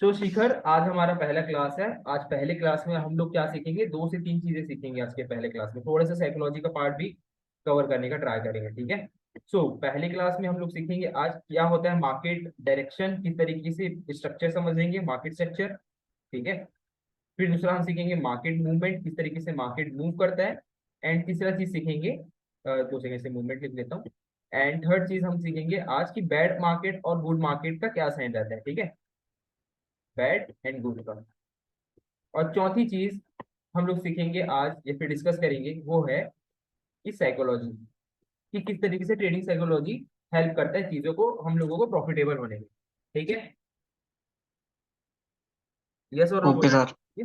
तो शिखर, आज हमारा पहला क्लास है। आज पहले क्लास में हम लोग क्या सीखेंगे, दो से तीन चीजें सीखेंगे। आज के पहले क्लास में थोड़ा सा साइकोलॉजी का पार्ट भी कवर करने का ट्राई करेंगे, ठीक है। पहले क्लास में हम लोग सीखेंगे आज क्या होता है मार्केट डायरेक्शन, किस तरीके से स्ट्रक्चर समझेंगे मार्केट स्ट्रक्चर, ठीक है। फिर दूसरा हम सीखेंगे मार्केट मूवमेंट, किस तरीके से मार्केट मूव करता है। एंड तीसरा चीज सीखेंगे, 2 सेकंड से मूवमेंट लिख लेता हूँ। एंड थर्ड चीज हम सीखेंगे आज की बैड मार्केट और गुड मार्केट का क्या साइन रहता है, ठीक है। बैड एंड गुड का। और चौथी चीज हम लोग सीखेंगे आज या फिर डिस्कस करेंगे, वो है कि साइकोलॉजी, कि किस तरीके से ट्रेडिंग साइकोलॉजी हेल्प करता है चीजों को, हम लोगों को प्रॉफिटेबल होने में, ठीक है। यस और नो ओके बोलना सर। है।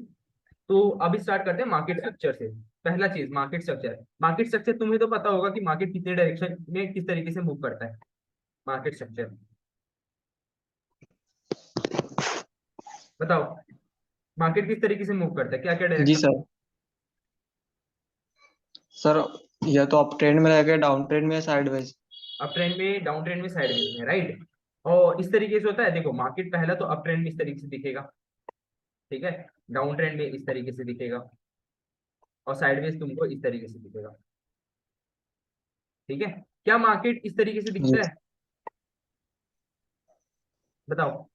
तो अभी स्टार्ट करते हैं मार्केट स्ट्रक्चर से। पहला चीज मार्केट स्ट्रक्चर। मार्केट स्ट्रक्चर तुम्हें तो पता होगा कि मार्केट कितने डायरेक्शन में किस तरीके से मूव करता है। मार्केट स्ट्रक्चर बताओ, मार्केट किस तरीके से मूव करता है, क्या क्या जी डायरेक्शन। सर। सर, यह तो अप ट्रेंड में रहेगा, डाउन ट्रेंड में, साइडवेज। अप ट्रेंड में, डाउन ट्रेंड में, साइडवेज में, राइट। और इस तरीके से होता है, देखो मार्केट पहला तो अप ट्रेंड में इस तरीके से दिखेगा, ठीक है। डाउन ट्रेंड में इस तरीके से दिखेगा, और साइडवेज तुमको इस तरीके से दिखेगा, ठीक है। क्या मार्केट इस तरीके से जी। दिखता है, बताओ।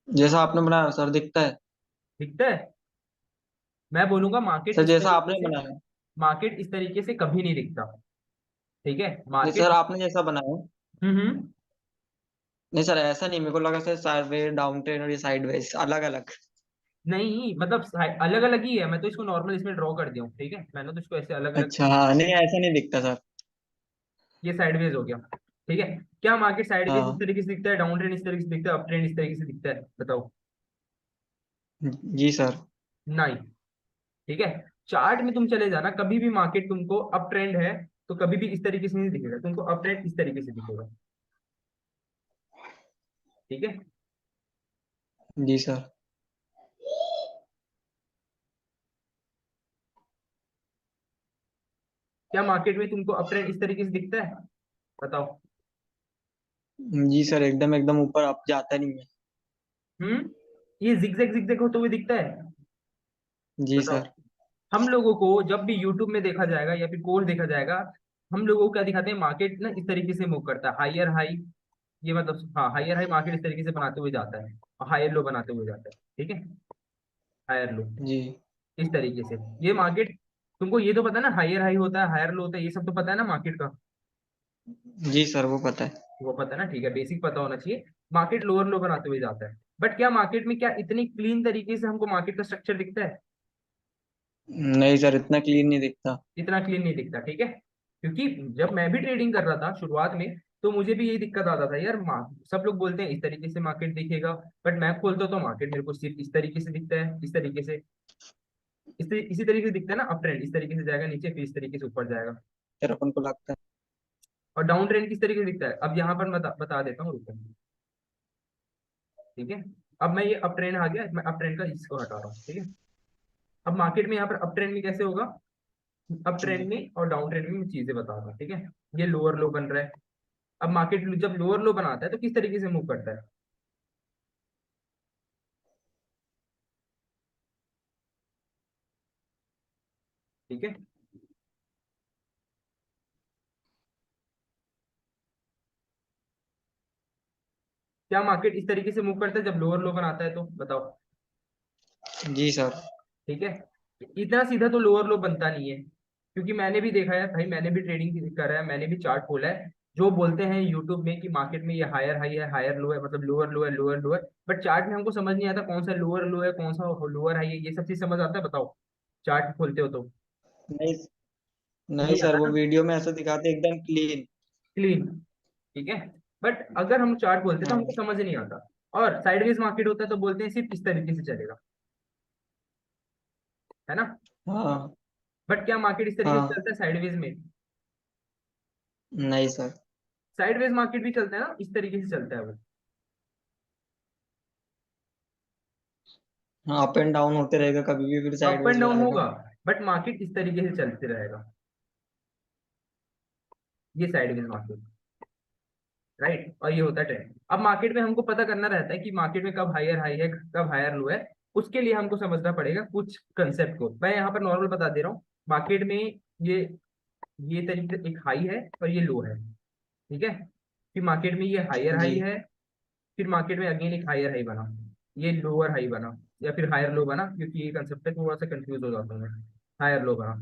जैसा आपने बनाया सर दिखता है। दिखता है। मैं बोलूंगा मार्केट सर इस जैसा तरीके आपने से, बनाया। मार्केट इस तरीके से कभी नहीं दिखता, ठीक है। नहीं सर, मार्केट, आपने जैसा बनाया। हम्म। नहीं सर, ऐसा नहीं, मेरे को लगा सर साइडवेज, डाउन ट्रेंड और ये साइडवेज अलग अलग। नहीं मतलब अलग अलग ही है, मैं तो इसको नॉर्मल इसमें ड्रॉ कर दिया हूँ, ठीक है। मैंने तो इसको ऐसे अलग अलग, अच्छा हाँ, नहीं ऐसा नहीं दिखता सर। ये साइडवेज हो गया, ठीक है। क्या मार्केट साइडवेज इस हाँ। तरीके से दिखता है, डाउन ट्रेंड इस तरीके से दिखता है, अप ट्रेंड इस तरीके से दिखता है, बताओ। जी सर। नहीं, ठीक है। चार्ट में तुम चले जाना, कभी भी मार्केट तुमको अप ट्रेंड है तो कभी भी इस तरीके से नहीं दिखेगा तुमको, अप ट्रेंड इस तरीके से दिखेगा, ठीक है। जी सर। क्या मार्केट में तुमको अप ट्रेंड इस तरीके से दिखता है, बताओ। जी सर, एकदम एकदम ऊपर आप जाता नहीं है। हम्म। ये जिगजैग जिगजैग होते हुए दिखता है, जी बताओ। सर। हम लोगों को जब भी यूट्यूब में देखा जाएगा या फिर कोर्स देखा जाएगा, हम लोगों को क्या दिखाते हैं, मार्केट ना इस तरीके से मूव करता है, हायर हाई, ये मतलब हाँ हायर हाई मार्केट इस तरीके से बनाते हुए जाता है, और हायर लो बनाते हुए जाता है, ठीक है। हायर लो जी। इस तरीके से, ये मार्केट, तुमको ये तो पता है ना, हायर हाई होता है, हायर लो होता है, ये सब तो पता है ना मार्केट का। जी सर, वो पता है। वो पता है ना, ठीक है, बेसिक पता होना चाहिए। मार्केट लोअर लो बनाते हुए जाता है, बट क्या मार्केट में क्या इतनी क्लीन तरीके से हमको मार्केट का स्ट्रक्चर दिखता है, नहीं सर, इतना क्लीन नहीं दिखता। इतना क्लीन नहीं दिखता, ठीक है। क्योंकि जब मैं भी ट्रेडिंग कर रहा था शुरुआत में, तो मुझे भी यही दिक्कत आता था यार, सब लोग बोलते हैं इस तरीके से मार्केट दिखेगा, बट मैं खोलता तो मार्केट मेरे को सिर्फ इस तरीके से दिखता है, इस तरीके से, इसी तरीके से दिखता है ना। अप ट्रेंड इस तरीके से जाएगा नीचे, फिर इस तरीके से ऊपर जाएगा। सर अपन को लगता है। और डाउन ट्रेंड किस तरीके से दिखता है, अब यहाँ पर मैं बता देता हूँ, रुको, ठीक है। अब मैं ये अप ट्रेंड आ गया, मैं अप ट्रेंड का इसको हटा रहा हूँ, ठीक है। अब मार्केट में यहाँ पर अप ट्रेंड में कैसे होगा, अप ट्रेंड जी। में और डाउन ट्रेंड में मैं चीजें बता रहा हूँ, ठीक है। ये लोअर लो बन रहा है। अब मार्केट जब लोअर लो बनाता है तो किस तरीके से मूव करता है, ठीक है। क्या मार्केट इस तरीके से मूव करता है जब लोअर लो बनाता है, तो बताओ, जी सर। ठीक है। इतना सीधा तो लोअर लो बनता नहीं है, क्योंकि मैंने भी देखा है भाई, मैंने भी ट्रेडिंग करा है, मैंने भी चार्ट खोला है। जो बोलते हैं यूट्यूब में कि मार्केट में ये हायर हाई है, हायर लो है, मतलब लोअर लो है, लोअर लो है, बट चार्ट में हमको समझ नहीं आता कौन सा लोअर लो है, कौन सा लोअर हाई है, ये सब चीज समझ आता है, बताओ। चार्ट खोलते हो तो नहीं। नहीं नहीं सर, आता वो ना, वीडियो में ऐसा दिखाते एकदम क्लीन। क्लीन, ठीक है। बट अगर हम चार्ट बोलते तो हाँ। हमको समझ नहीं आता। और साइडवेज मार्केट होता है तो बोलते हैं सिर्फ इस तरीके से चलेगा, है ना। हाँ। बट क्या मार्केट इस तरीके से हाँ। चलता है साइडवेज में, नहीं सर। साइडवेज मार्केट भी चलता है ना, इस तरीके से चलता है वो। हाँ, अप एंड डाउन होते रहेगा, कभी भी फिर अप एंड साइडवेज हो डाउन जाएगा। होगा, बट मार्केट इस तरीके से चलते रहेगा, ये साइडवेज मार्केट, राइट, और ये होता है ट्रेंड। अब मार्केट में हमको पता करना रहता है कि मार्केट में कब हायर हाई है, कब हायर लो है। उसके लिए हमको समझना पड़ेगा कुछ कंसेप्ट को। मैं यहाँ पर नॉर्मल बता दे रहा हूँ। मार्केट में ये ये तरीके एक हाई है और ये लो है, ठीक है। फिर मार्केट में ये हायर जी। हाई है, फिर मार्केट में अगेन एक हायर हाई बना, ये लोअर हाई बना, या फिर हायर लो बना, क्योंकि ये कंसेप्ट पे थोड़ा सा कंफ्यूज हो जाता हूँ मैं। हायर लो बना।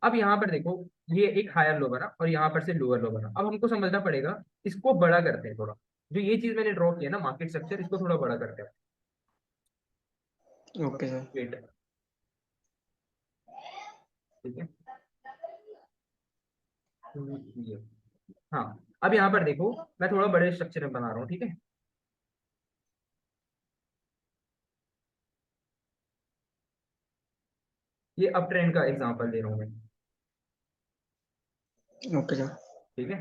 अब यहाँ पर देखो, ये एक हायर लो बना और यहाँ पर से लोअर लो बना। अब हमको समझना पड़ेगा, इसको बड़ा करते हैं थोड़ा। जो ये चीज मैंने ड्रॉ किया ना मार्केट स्ट्रक्चर, इसको थोड़ा बड़ा करते हैं। Okay sir. वेट, ठीक है। ये, हाँ। अब यहाँ पर देखो, मैं थोड़ा बड़े स्ट्रक्चर में बना रहा हूँ, ठीक है। ये अप ट्रेंड का एग्जांपल दे रहा हूँ मैं, ओके सर। ठीक है।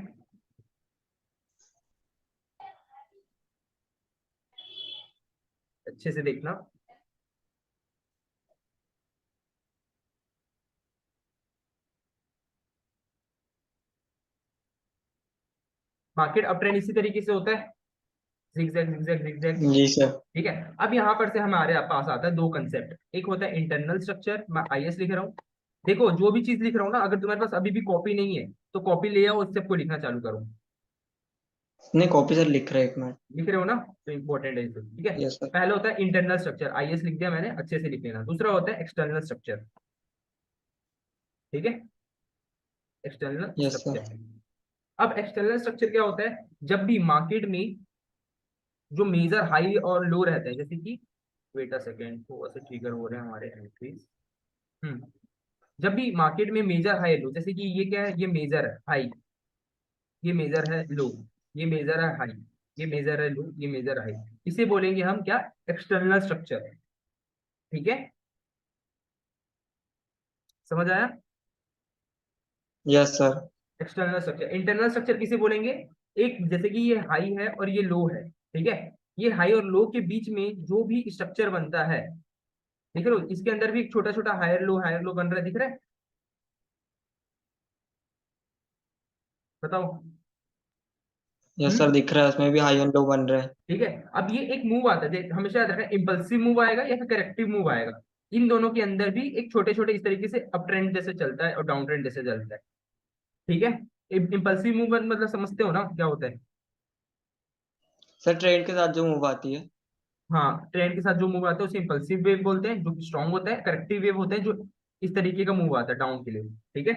अच्छे से देखना। मार्केट अप ट्रेंड इसी तरीके से होता है, zigzag zigzag zigzag। जी सर। ठीक है। अब यहाँ पर से हमारे पास आता है दो कंसेप्ट। एक होता है इंटरनल स्ट्रक्चर, मैं आईएस लिख रहा हूँ। देखो जो भी चीज लिख रहा हूँ ना, अगर तुम्हारे पास अभी भी कॉपी नहीं है तो कॉपी ले आओ, उससे आपको लिखना चालू करो। नहीं, कॉपी सर लिख रहे हैं, एक मिनट। लिख रहे हो ना, तो इंपॉर्टेंट है इसको, ठीक है। Yes sir. पहला होता है इंटरनल स्ट्रक्चर, आईएस लिख दिया मैंने, अच्छे से लिख लेना। दूसरा होता है एक्सटर्नल स्ट्रक्चर, ठीक है। External yes sir. स्ट्रक्चर। अब एक्सटर्नल स्ट्रक्चर क्या होता है, जब भी मार्केट में जो मेजर हाई और लो रहते हैं, जैसे कि, वेट अ सेकेंड, थोड़ा सा ट्रिगर हो रहे हैं हमारे एंट्रीज। हम्म। जब भी मार्केट में मेजर हाई लो, जैसे कि ये क्या है, ये मेजर है हाई, ये मेजर है लो, ये मेजर है हाई, ये मेजर है लो, ये मेजर हाई, इसे बोलेंगे हम क्या, एक्सटर्नल स्ट्रक्चर, ठीक है। समझ आया। Yes sir. External structure. Internal structure किसे बोलेंगे, एक जैसे कि ये हाई है और ये लो है, ठीक है। ये हाई और लो के बीच में जो भी स्ट्रक्चर बनता है, देख रहे हो, इसके अंदर भी एक छोटा छोटा हायर लो बन रहा है, दिख रहा है। बताओ। यस सर, हम्म। दिख रहा है, उसमें भी हाई और लो बन रहे हैं। ठीक है। अब ये एक मूव आता है, हमेशा याद रखना, इम्पल्सिव मूव आएगा या फिर करेक्टिव मूव आएगा। इन दोनों के अंदर भी एक छोटे छोटे इस तरीके से अप ट्रेंड जैसे चलता है और डाउन ट्रेंड जैसे चलता है, ठीक है। इम्पल्सिव मूव मतलब समझते हो ना क्या होता है। सर ट्रेंड के साथ जो मूव आती है। हाँ, ट्रेंड के साथ जो मूव आता है उसे इम्पल्सिव वेव बोलते हैं, जो कि स्ट्रांग होता है। करेक्टिव वेव होते हैं जो इस तरीके का मूव आता है डाउन के लिए, ठीक है।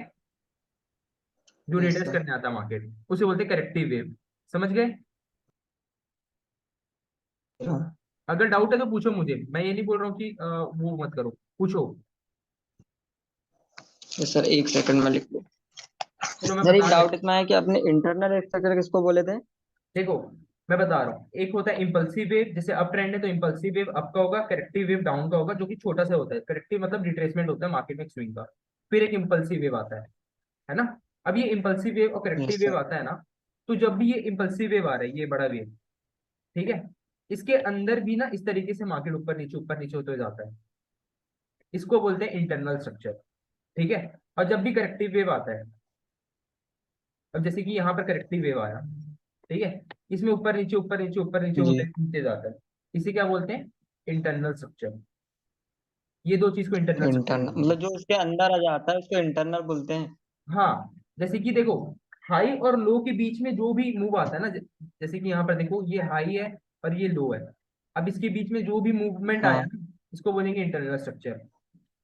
जो यस रिट्रेस सर। करने आता है मार्केट, उसे बोलते हैं करेक्टिव वेव। समझ गए। हाँ। अगर डाउट है तो पूछो मुझे, मैं ये नहीं बोल रहा हूँ कि वो मत करो, पूछो। यस सर, एक सेकंड में लिख लो। चलो मैं सर एक बता डाउट देता हूँ। इसमें है कि आपने इंटरनल स्ट्रक्चर किसको बोले थे? देखो, मैं बता रहा हूँ, एक होता है इम्पल्सिव वेव, जैसे अप ट्रेंड है तो इम्पल्सिव वेव अप का होगा, करेक्टिव वेव डाउन का होगा, जो कि छोटा सा होता है। करेक्टिव मतलब रिट्रेसमेंट होता है मार्केट में स्विंग का। फिर एक इम्पल्सिव वेव आता है ना। अब ये इम्पल्सिव वेव और करेक्टिव यस वेव सर। आता है ना, तो जब भी ये इम्पल्सिव वेव आ रहा है, ये बड़ा वेव, ठीक है, इसके अंदर भी ना इस तरीके से मार्केट ऊपर नीचे होते हुए जाता है। इसको बोलते हैं इंटरनल स्ट्रक्चर, ठीक है। और जब भी करेक्टिव वेव आता है, अब जैसे कि यहाँ पर करेक्टिव वेव आया, ठीक है, इसमें ऊपर नीचे जी। होते नीचे जाता है। इसे क्या बोलते हैं, इंटरनल स्ट्रक्चर। ये दो चीज को इंटरनल स्ट्रक्चर इंटरनल बोलते मतलब हैं। जो उसके अंदर आ जाता है उसको इंटरनल बोलते हैं। हाँ, जैसे कि देखो, हाई और लो के बीच में जो भी मूव आता है ना, जैसे कि यहाँ पर देखो, ये हाई है और ये लो है। अब इसके बीच में जो भी मूवमेंट आया हाँ। ना, इसको बोलेंगे इंटरनल स्ट्रक्चर।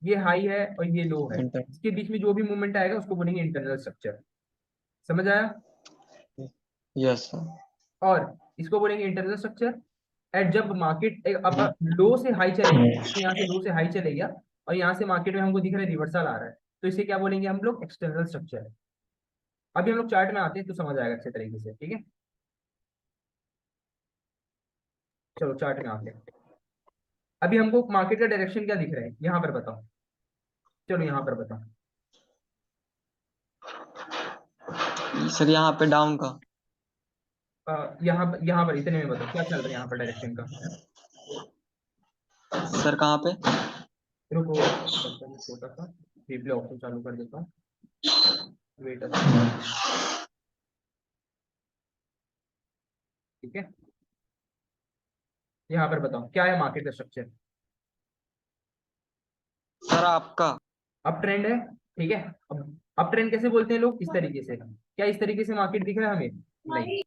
ये हाई है और ये लो है, इंटर इसके बीच में जो भी मूवमेंट आएगा उसको बोलेंगे इंटरनल स्ट्रक्चर। समझ आया। Yes sir. और इसको बोलेंगे इंटरनल स्ट्रक्चर एट, जब मार्केट अब लो से हाई चलेगी, जैसे यहाँ से लो से हाई चले गया और यहाँ से मार्केट में हमको दिख रहा है रिवर्सल आ रहा है, तो इसे क्या बोलेंगे हम लोग, एक्सटर्नल स्ट्रक्चर। अभी हम लोग चार्ट में आते हैं तो समझ आएगा अच्छे तरीके से, ठीक है। चलो चार्ट में आते हैं। अभी हमको मार्केट का डायरेक्शन क्या दिख रहा है यहाँ पर बताओ। चलो यहाँ पर बताओ। सर यहाँ पे डाउन का। यहाँ पर इतने में बताओ क्या चल रहा है यहाँ पर डायरेक्शन का। सर कहाँ पे? रुको, करता हूँ छोटा सा रिप्ले ऑप्शन चालू कर देता हूँ। Wait a second. ठीक है, यहाँ पर बताओ क्या है मार्केट का स्ट्रक्चर। सर आपका। अप ट्रेंड है, ठीक है। अब अप ट्रेंड कैसे बोलते हैं लोग, इस तरीके से, क्या इस तरीके से मार्केट दिख रहा है हमें, नहीं,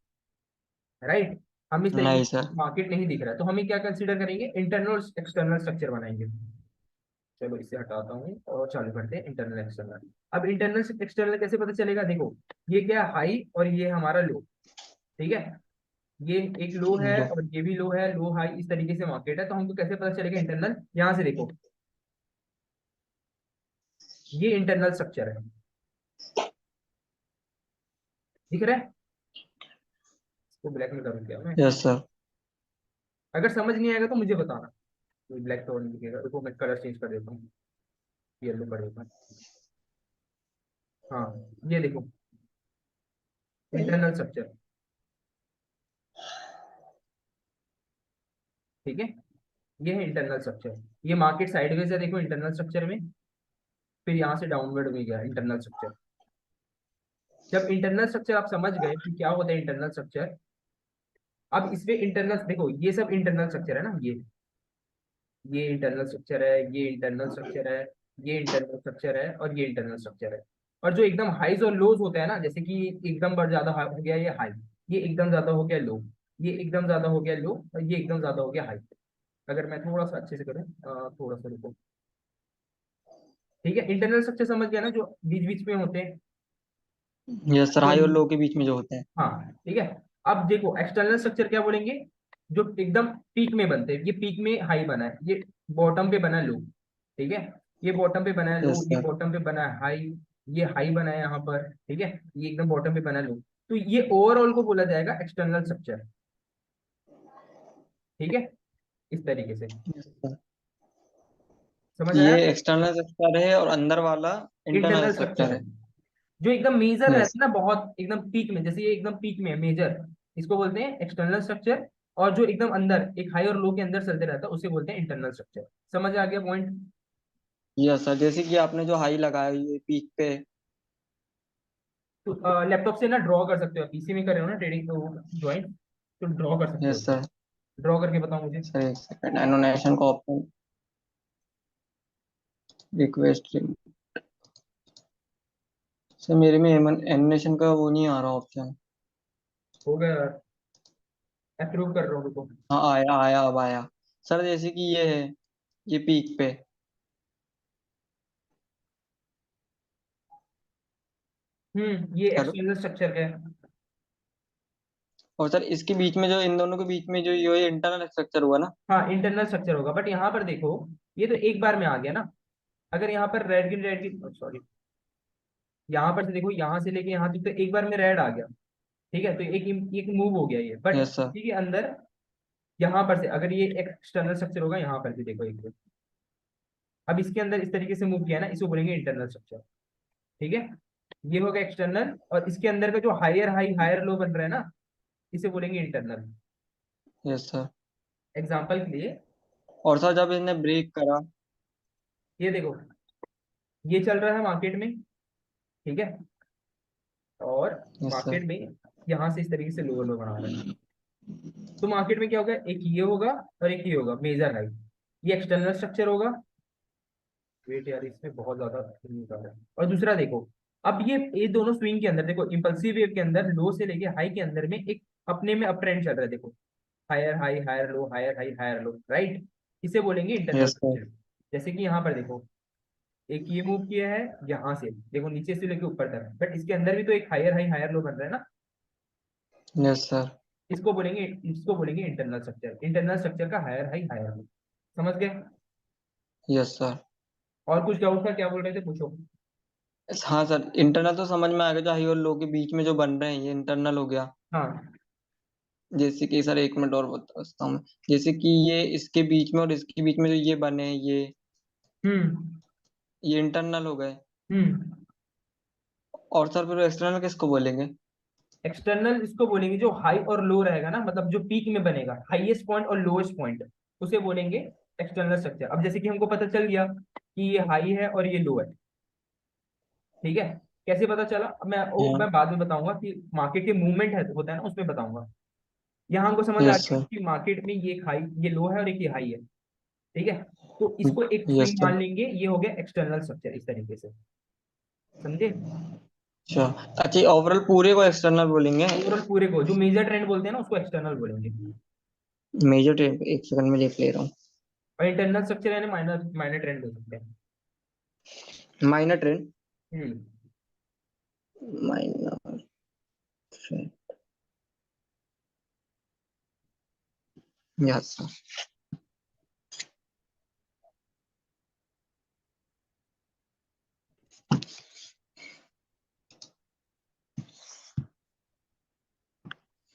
राइट, हम इस तरीके नहीं से सर। मार्केट नहीं दिख रहा है, तो हमें क्या कंसीडर करेंगे, इंटरनल एक्सटर्नल स्ट्रक्चर बनाएंगे। चलो इसे हटाता हूँ और चालू करते हैं इंटरनल एक्सटर्नल। अब इंटरनल एक्सटर्नल कैसे पता चलेगा, देखो ये क्या है, हाई और ये हमारा लो, ठीक है, ये एक लो है लो। और ये भी लो है, लो हाई इस तरीके से मार्केट है, तो हमको कैसे पता चलेगा इंटरनल, यहाँ से देखो, ये इंटरनल स्ट्रक्चर है, दिख रहा है, इसको ब्लैक में करूँ क्या मैं, यस सर। अगर समझ नहीं आएगा तो मुझे बताना, ब्लैक तो नहीं दिखेगा, देखो मैं कलर चेंज कर देता हूँ, येलो कर देता हूँ। हाँ, ये देखो इंटरनल स्ट्रक्चर, ठीक है, ये है इंटरनल स्ट्रक्चर, ये मार्केट साइडवेज है देखो इंटरनल स्ट्रक्चर में, फिर यहाँ से डाउनवर्ड में गया इंटरनल स्ट्रक्चर। जब इंटरनल स्ट्रक्चर आप समझ गए कि क्या होता है इंटरनल स्ट्रक्चर, अब इसमें इंटरनल देखो, ये सब इंटरनल स्ट्रक्चर है ना, ये इंटरनल स्ट्रक्चर है, ये इंटरनल स्ट्रक्चर है, ये इंटरनल स्ट्रक्चर है और ये इंटरनल स्ट्रक्चर है। और जो एकदम हाइज और लोज होता है ना, जैसे कि एकदम बढ़ ज्यादा हो गया ये हाई, ये एकदम ज्यादा हो गया लो, ये एकदम ज्यादा हो गया लो और ये एकदम ज्यादा हो गया हाई। अगर मैं थोड़ा सा अच्छे से करूँ, थोड़ा सा रुको, ठीक है, इंटरनल स्ट्रक्चर समझ गया ना, जो बीच बीच में होते हैं, यस सर, जो, हाई और लो के बीच में जो होते हैं। हाँ ठीक है। अब देखो एक्सटर्नल स्ट्रक्चर क्या बोलेंगे, जो एकदम पीक में बनते हैं, ये पीक में हाई बना है, ये बॉटम पे बना है लो, ठीक है, ये बॉटम पे बना है लो, यस ये सर। बॉटम पे बना है हाई, ये हाई बना है यहाँ पर, ठीक है, ये एकदम बॉटम पे बना है लो, तो ये ओवरऑल को बोला जाएगा एक्सटर्नल स्ट्रक्चर, ठीक है, इस तरीके से, यस सर। समझ ये आया। एक्सटर्नल स्ट्रक्चर है और अंदर वाला इंटरनल इंटरनल स्ट्रक्चर स्ट्रक्चर है, है। जो एकदम मेजर रहता यस। है ना, बहुत एकदम पीक में, जैसे ये एकदम पीक में है मेजर, इसको बोलते हैं एक्सटर्नल स्ट्रक्चर। और जो एकदम अंदर एक हाई और लो के अंदर चलते रहता है उसे बोलते हैं इंटरनल स्ट्रक्चर। समझ आ गया पॉइंट। यस सर, जैसे कि आपने जो हाई लगाया ये पीक पे। तो लैपटॉप से ना ड्रॉ कर सकते हो, पीसी में कर रहे हो ना ट्रेडिंग तो ड्राइंग, तो ड्रॉ कर सकते हो, यस सर। ड्रॉ करके बताओ मुझे। सर एक सेकंड, एनोटेशन का ऑप्शन, रिक्वेस्ट। सर मेरे में एनिमेशन का वो नहीं आ रहा ऑप्शन। हो गया, अप्रूव कर रहा हूँ रुको। हाँ आया आया, अब आया। सर जैसे कि ये है, ये पीक पे। ये हेलो। एक्सटर्नल स्ट्रक्चर का है। और सर इसके बीच में जो इन दोनों के बीच में जो ये इंटरनल स्ट्रक्चर हुआ ना। हाँ इंटरनल स्ट्रक्चर होगा, बट यहाँ पर देखो ये तो एक बार में आ गया ना, अगर यहाँ पर रेड की सॉरी, यहाँ पर से देखो, यहाँ से लेके यहाँ तक तो एक बार में रेड आ गया, ठीक है, तो एक एक मूव हो गया ये, बट यस सर। इसी के अंदर यहाँ पर से अगर ये एक्सटर्नल स्ट्रक्चर होगा, यहाँ पर भी देखो एक बार, अब इसके अंदर इस तरीके से मूव किया ना, इसको बोलेंगे इंटरनल स्ट्रक्चर, ठीक है, ये होगा एक्सटर्नल, और इसके अंदर का जो हायर हाई हायर लो बन रहा है ना, इसे बोलेंगे इंटरनल। Yes sir. एग्जाम्पल के लिए, और सर जब इसने ब्रेक करा। ये देखो, ये चल रहा है मार्केट में, ठीक है, और यस सर। मार्केट में यहाँ से इस तरीके से लोअर लो बना रहा है, तो मार्केट में क्या होगा, एक ये होगा और एक ये होगा मेजर हाई, ये एक्सटर्नल स्ट्रक्चर होगा। वेट यार, इसमें बहुत ज्यादा नहीं कर रहा है। और दूसरा देखो, अब ये दोनों स्विंग के अंदर देखो, इंपल्सिव वेव के अंदर लो से लेके हाई के अंदर में एक अपने में अप ट्रेंड चल रहा है, देखो higher high higher low higher high higher low, right, इसे बोलेंगे इंटरनल यस सर। स्ट्रक्चर। जैसे कि यहाँ पर देखो, एक ये मूव किया है यहाँ से, देखो नीचे से लेके ऊपर तक, बट इसके अंदर भी तो एक हायर हाई हायर लो बन रहा है ना, यस सर। इसको बोलेंगे इंटरनल स्ट्रक्चर, इंटरनल स्ट्रक्चर का हायर हाई हायर लो। समझ गए। Yes sir. और कुछ डाउट था, क्या बोल रहे थे, पूछो। हाँ सर, इंटरनल तो समझ में आ गया, जो हाई और लो के बीच में जो बन रहे हैं ये इंटरनल हो गया। हाँ। जैसे कि सर एक मिनट और बताता हूँ मैं। जैसे कि ये इसके बीच में और इसके बीच में जो ये बने हैं हम्म ये इंटरनल हो गए। हम्म और सर फिर एक्सटर्नल किसको बोलेंगे? एक्सटर्नल इसको बोलेंगे जो हाई और लो रहेगा ना, मतलब जो पीक में बनेगा, हाईएस्ट पॉइंट और लोएस्ट पॉइंट, उसे बोलेंगे एक्सटर्नल स्ट्रक्चर। अब जैसे कि हमको पता चल गया कि ये हाई है और ये लो है, ठीक है, कैसे पता चला, अब मैं हाँ। बाद में बताऊंगा कि मार्केट के मूवमेंट है होता है ना, उसमें बताऊंगा। यहाँ हमको समझ आ यस गया सर। कि मार्केट में ये हाई, ये लो है और एक ये हाई है, ठीक है। तो इसको एक यस स्विंग सर। मान लेंगे, ये हो गया एक्सटर्नल स्ट्रक्चर, इस तरीके से, समझे। अच्छा। अच्छा, ओवरऑल पूरे को एक्सटर्नल बोलेंगे। ओवरऑल पूरे को जो मेजर ट्रेंड बोलते हैं ना उसको एक्सटर्नल बोलेंगे, मेजर ट्रेंड, एक सेकंड में लिख ले रहा और इंटरनल स्ट्रक्चर यानी माइनर माइनर ट्रेंड बोल सकते हैं। हूँ। Minor trend. Hmm. Minor trend. Yes sir.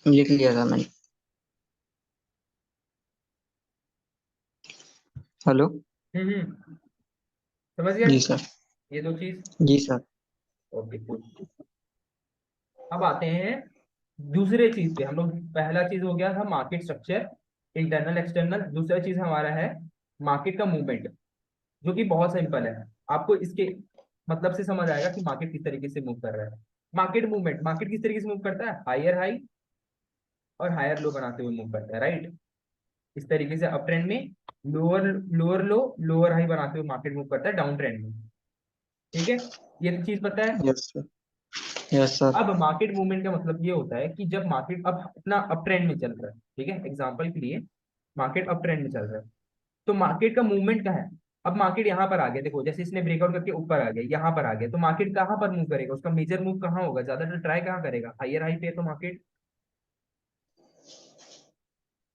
लिख लिया था मैंने। हेलो। हम्म। समझ गया जी सर। ये दो चीज। जी सर। Okay cool। अब आते हैं दूसरे चीज पे, हम लोग पहला चीज हो गया था मार्केट स्ट्रक्चर, इंटरनल एक्सटर्नल। दूसरा चीज हमारा है मार्केट का मूवमेंट, जो कि बहुत सिंपल है। आपको इसके मतलब से समझ आएगा कि मार्केट किस तरीके से मूव कर रहा है। मार्केट मूवमेंट, मार्केट किस तरीके से मूव करता है, हायर हाई और हायर लो बनाते हुए मूव करता है, राइट। इस तरीके से अप ट्रेंड में लोअर लोअर लो लोअर हाई बनाते हुए मार्केट मूव करता है डाउन ट्रेंड में, ठीक है। ये तो चीज पता है। Yes sir. Yes sir. अब मार्केट मूवमेंट का मतलब ये होता है कि जब मार्केट अब अपना अप ट्रेंड में चल रहा है, ठीक है, एग्जांपल के लिए मार्केट अप ट्रेंड में चल रहा है, तो मार्केट का मूवमेंट क्या है। अब मार्केट यहाँ पर आ गया, देखो जैसे इसने ब्रेकआउट करके ऊपर आ गया, यहाँ पर आ गया, तो मार्केट कहाँ पर मूव करेगा, उसका मेजर मूव कहाँ होगा, ज्यादातर ट्राई कहाँ करेगा, हायर हाई पे है, तो मार्केट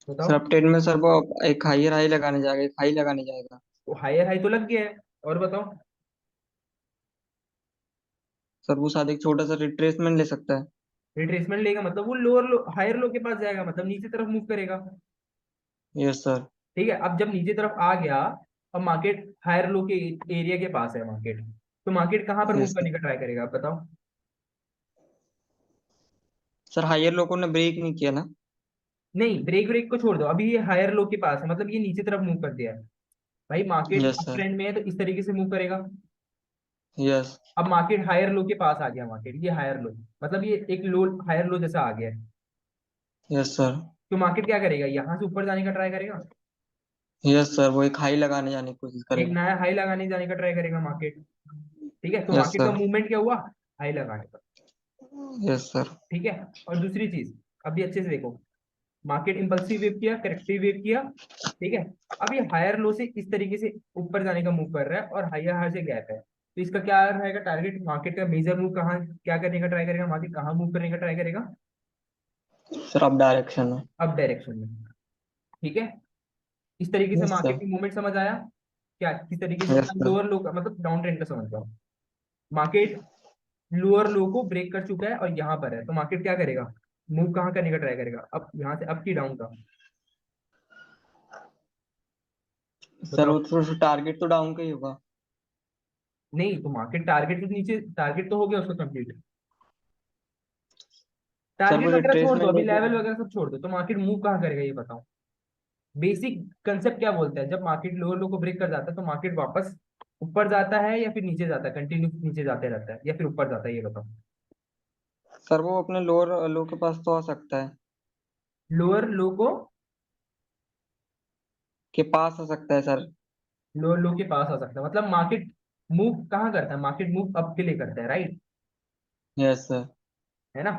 सर बताओ। अब ट्रेंड में सर वो एक हायर हाई लगाने जाएगा, एक हाई लगाने जाएगा। तो हायर हाई तो लग गया है, और बताओ। सर वो शायद एक छोटा सा रिट्रेसमेंट ले सकता है। रिट्रेसमेंट लेगा मतलब वो लोअर लो हायर लो के पास जाएगा, मतलब नीचे तरफ मूव करेगा, यस सर। ठीक है। अब जब नीचे तरफ आ गया, अब मार्केट हायर लो के एरिया के पास है मार्केट, तो मार्केट कहाँ पर मूव यस करने सर। का ट्राई करेगा, आप बताओ। सर हायर लोगों ने ब्रेक नहीं किया ना। नहीं, ब्रेक ब्रेक को छोड़ दो, अभी ये हायर लो के पास है, मतलब ये नीचे तरफ मूव कर दिया है। भाई market yes up sir. Trend में है तो इस तरीके से मूव करेगा। यस। अब मार्केट हायर लो के पास आ गया, मार्केट ये हायर लो, मतलब ये एक लो हायर लो जैसा आ गया है, यस सर। तो मार्केट क्या करेगा, यहाँ से ऊपर जाने का ट्राई करेगा, यस सर, वो एक हाई लगाने जाने की कोशिश एक करेगा। नया हाई लगाने जाने का ट्राई करेगा मार्केट, ठीक है। तो यस मार्केट का सर। मूवमेंट क्या हुआ, हाई लगाने का, यस सर। ठीक है। और दूसरी चीज, अभी अच्छे से देखो, मार्केट इंपल्सिव वेव किया, करेक्टिव वेव किया, ठीक है। अब ये हायर लो से इस तरीके से ऊपर जाने का मूव कर रहा है और हायर हायर से गैप है, तो इसका क्या रहेगा टारगेट, मार्केट का मेजर मूव कहाँ क्या करने का ट्राई करेगा, मार्केट कहाँ मूव करने का ट्राई करेगा, सर अब डायरेक्शन में। अप डायरेक्शन में, ठीक है। इस तरीके से यस मार्केट सर। की मूवमेंट समझ आया, क्या किस तरीके से यस सर। लोअर लो का मतलब डाउन ट्रेंड का समझ पाओ। मार्केट लोअर लो को ब्रेक कर चुका है और यहाँ पर है, तो मार्केट क्या करेगा, मूव कहाँ करने का ट्राई करेगा, अब यहाँ से अप की डाउन का, सर बताओ। वो तो टारगेट तो डाउन का ही होगा। नहीं तो मार्केट टारगेट तो नीचे, टारगेट तो हो गया उसका कंप्लीट, सर वो टारगेट वगैरह छोड़ दो, रिट्रेसमेंट अभी लेके। लेवल वगैरह सब छोड़ दो, तो मार्केट मूव कहाँ करेगा ये बताओ। बेसिक कंसेप्ट क्या बोलता है, जब मार्केट लोअर लो को ब्रेक कर जाता है तो मार्केट वापस ऊपर जाता है या फिर नीचे जाता है, कंटिन्यू नीचे जाते रहता है या फिर ऊपर जाता है, ये बताओ। सर वो अपने लोअर लो के पास तो आ सकता है। लोअर लो को, के पास आ सकता है सर। लोअर लो के पास आ सकता है, मतलब मार्केट मूव कहाँ करता है, मार्केट मूव अप के लिए करता है, राइट, यस सर। है ना।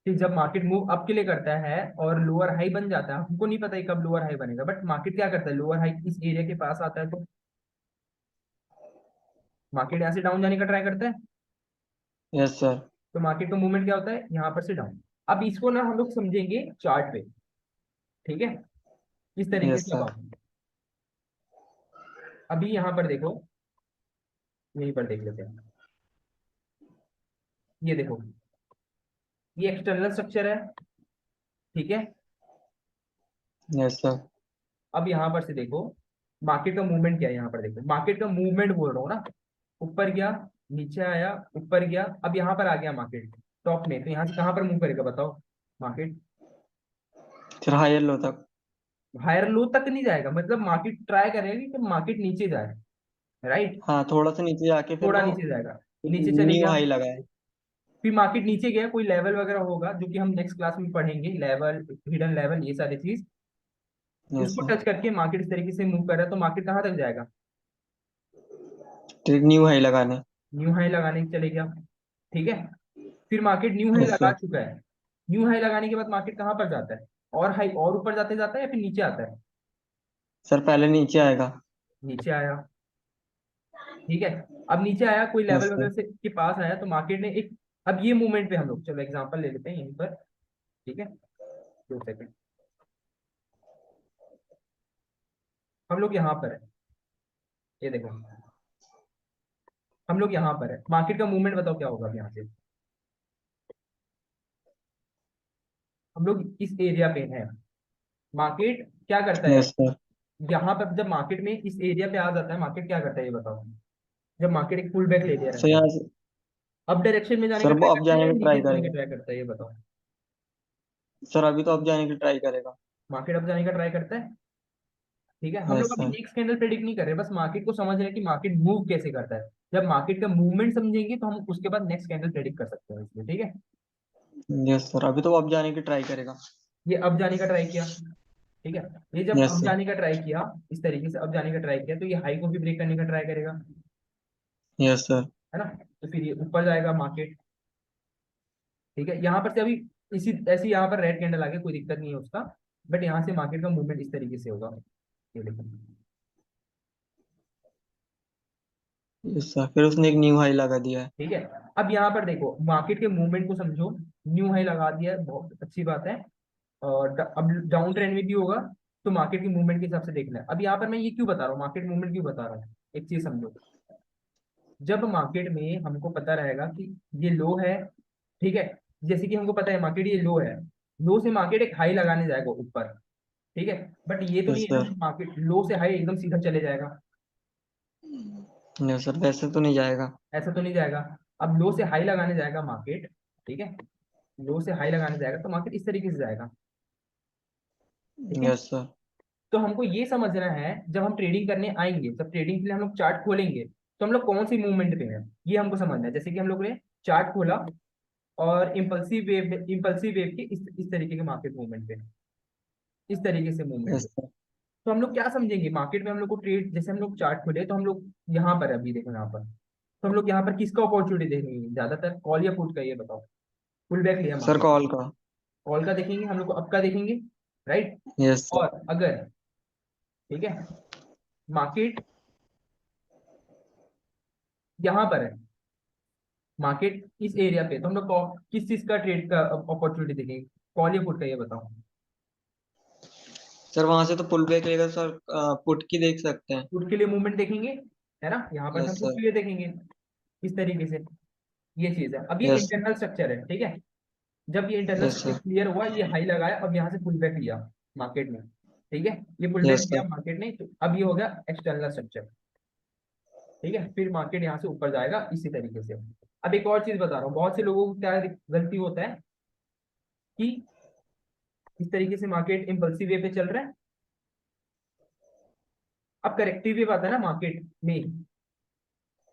कि जब मार्केट मूव अप के लिए करता है और लोअर हाई बन जाता है, हमको नहीं पता है कब लोअर हाई बनेगा, बट मार्केट क्या करता है, लोअर हाई इस एरिया के पास आता है तो मार्केट यहाँ से डाउन जाने का ट्राई करता है, यस सर। तो मार्केट का मूवमेंट क्या होता है, यहाँ पर से डाउन। अब इसको ना हम लोग समझेंगे चार्ट पे, ठीक है, किस तरीके यस से। अब सर। आप अभी यहाँ पर देखो, यहीं पर देख लेते हैं, ये देखो, ये एक्सटर्नल स्ट्रक्चर है, ठीक है। Yes sir. अब यहाँ पर से देखो मार्केट का मूवमेंट क्या है, यहाँ पर देखो मार्केट का मूवमेंट बोल रहा हूँ ना, ऊपर गया, नीचे आया, ऊपर गया, अब यहाँ पर आ गया मार्केट टॉप में, तो यहाँ से कहाँ पर मूव करेगा बताओ मार्केट, फिर हायर लो तक। हायर लो तक नहीं जाएगा, मतलब मार्केट ट्राई करेगा कि मार्केट नीचे जाए, राइट, हाँ थोड़ा सा नीचे जाके फिर थोड़ा वो नीचे जाएगा, एक नीचे चले न्यू गया, हाई लगाए। फिर मार्केट नीचे गया, कोई लेवल वगैरह होगा जो कि हम नेक्स्ट क्लास में पढ़ेंगे, लेवल, हिडन लेवल, ये सारी चीज, यस उसको सर। टच करके मार्केट इस तरीके से मूव कर रहा है, तो मार्केट कहाँ तक जाएगा? ट्रेड न्यू हाई लगाने। न्यू हाई लगाने के चले गया। ठीक है, फिर मार्केट न्यू हाई यस लगा सर। चुका है। न्यू हाई लगाने के बाद मार्केट कहाँ पर जाता है? और हाई और ऊपर जाते जाता है या फिर नीचे आता है? सर पहले नीचे आएगा। नीचे आया। ठीक है, अब नीचे आया, कोई यस लेवल सर। वगैरह से के पास आया, तो मार्केट ने एक, अब ये मूवमेंट पे हम लोग चलो एग्जांपल ले लेते हैं यहीं पर। ठीक है, 2 सेकंड। हम लोग यहाँ पर है, ये देखो, हम लोग यहाँ पर है, मार्केट का मूवमेंट बताओ क्या होगा अब यहाँ से? हम लोग इस एरिया पे है, मार्केट क्या करता है? Yes sir. यहाँ पर जब मार्केट में इस एरिया पे आ जाता है, मार्केट क्या करता है ये बताओ? जब मार्केट एक पुल बैक ले लिया सर रहता है, यहाँ से। अप डायरेक्शन में जाने का सर वो ट्राई अब करता है जाने या का नीचे ट्राई जाने का करेगा। ट्राई करता है ये बताओ? सर अभी तो अब जाने की ट्राई करेगा। मार्केट अप जाने का ट्राई करता है। ठीक है, हम लोग यस अभी सर। नेक्स्ट कैंडल प्रेडिक्ट नहीं कर रहे, बस मार्केट को समझ रहे हैं कि मार्केट मूव कैसे करता है। जब मार्केट का मूवमेंट समझेंगे तो हम उसके बाद नेक्स्ट कैंडल प्रेडिक्ट कर सकते हैं इसमें। ठीक है, यस सर अभी तो वो अब जाने की ट्राई करेगा। ये अब जाने का ट्राई किया। ठीक है, ये जब यस अब सर। जाने का ट्राई किया, इस तरीके से अब जाने का ट्राई किया, तो ये हाई को भी ब्रेक करने का ट्राई करेगा, यस सर। है ना? तो फिर ये ऊपर जाएगा मार्केट। ठीक है, यहाँ पर से अभी इसी ऐसी यहाँ पर रेड कैंडल आ गया, कोई दिक्कत नहीं है उसका, बट यहाँ से मार्केट का मूवमेंट इस तरीके से होगा, ये देखो। यस सर फिर उसने एक न्यू हाई लगा दिया है। ठीक है, अब यहाँ पर देखो मार्केट के मूवमेंट को समझो, न्यू हाई लगा दिया है, बहुत अच्छी बात है। और अब डाउन ट्रेंड में भी होगा, तो मार्केट की मूवमेंट के हिसाब से देखना है। अब यहाँ पर मैं ये क्यों बता रहा हूँ, मार्केट मूवमेंट क्यों बता रहा हूँ, एक चीज समझो। जब मार्केट में हमको पता रहेगा कि ये लो है, ठीक है, जैसे कि हमको पता है मार्केट ये लो है, लो से मार्केट एक हाई लगाने जाएगा ऊपर। ठीक है, बट ये तो यस नहीं है ना सर। कि मार्केट लो से हाई एकदम सीधा चले जाएगा, यस सर वैसे तो नहीं जाएगा। ऐसा तो नहीं जाएगा। अब लो से हाई लगाने जाएगा मार्केट, ठीक है, लो से हाई लगाने जाएगा तो मार्केट इस तरीके से जाएगा। ठीक है, यस सर। तो हमको ये समझना है, जब हम ट्रेडिंग करने आएंगे, जब ट्रेडिंग के लिए हम लोग चार्ट खोलेंगे, तो हम लोग कौन सी मूवमेंट पे हैं ये हमको समझना है। जैसे कि हम लोग ने चार्ट खोला और इम्पल्सिव वेव के इस तरीके के मार्केट मूवमेंट पे, इस तरीके से मूवमेंट यस पे, सर। तो हम लोग क्या समझेंगे मार्केट में, हम लोग को ट्रेड, जैसे हम लोग चार्ट खोले तो हम लोग यहाँ पर अभी देखो यहाँ पर, तो हम लोग यहाँ पर किसका अपॉर्चुनिटी देखेंगे ज्यादातर, कॉल या पुट का, ये बताओ? पुल बैक लिया सर मार्केट, कॉल का। कॉल का देखेंगे हम लोग को, अप का देखेंगे, राइट? Yes sir. और अगर, ठीक है, मार्केट यहाँ पर है, मार्केट इस एरिया पे, तो हम लोग किस चीज का ट्रेड का अपॉर्चुनिटी देखेंगे, कॉल या पुट का, ये बताओ? सर वहां से तो पुल बैक लेगा सर। पुट की देख सकते हैं। पुट के लिए मूवमेंट देखेंगे, है ना? यहाँ पर से हम यस पुट सर। के लिए देखेंगे, इस तरीके से। ये चीज है, अब ये यस सर। इंटरनल स्ट्रक्चर है, ठीक है। जब ये internal yes structure sir. Clear हुआ, ये हाई लगाया, अब यहाँ से पुल बैक लिया मार्केट ने, ठीक है, ये पुल बैक यस लिया सर। मार्केट ने, तो अब ये हो गया एक्सटर्नल स्ट्रक्चर। ठीक है, फिर मार्केट यहाँ से ऊपर जाएगा इसी तरीके से। अब एक और चीज बता रहा हूँ, बहुत से लोगों को क्या गलती होता है कि इस तरीके से मार्केट इम्पल्सिव वे पे चल रहा है, अब करेक्टिव वेव आता है ना मार्केट में,